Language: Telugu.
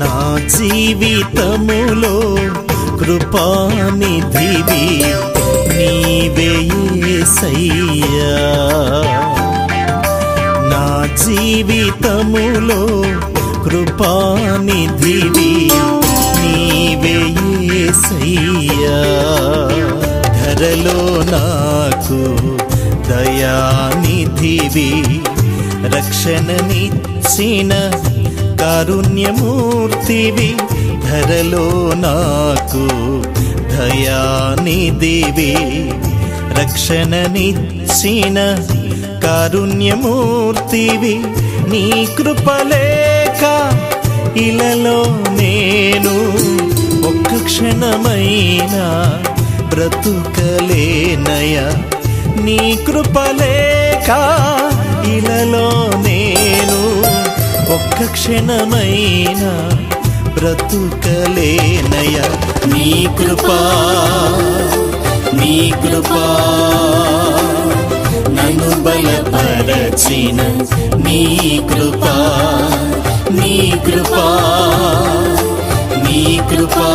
నా జీవితములో కృపానిధివి నీవే యేసయ్యా. నా జీవితములో కృపానిధివి నీవే యేసయ్యా. ధరలో నాకు దయానిధివి రక్షణనిచ్చిన కారుణ్యమూర్తివి. ధరలో నాకు దయానిధివి రక్షణనిచ్చిన కారుణ్యమూర్తివి. నీ కృపలేక ఇలలో నేను ఒక్క క్షణమైనా బ్రతుకలేనయా. నీ కృపలేక ఇలలో నేను ఒక్క క్షణమైనా బ్రతుకలేనయా. నీ కృపా నీ కృపా నన్ను బలపరచిన నీ కృపా నీ కృపా నీ కృపా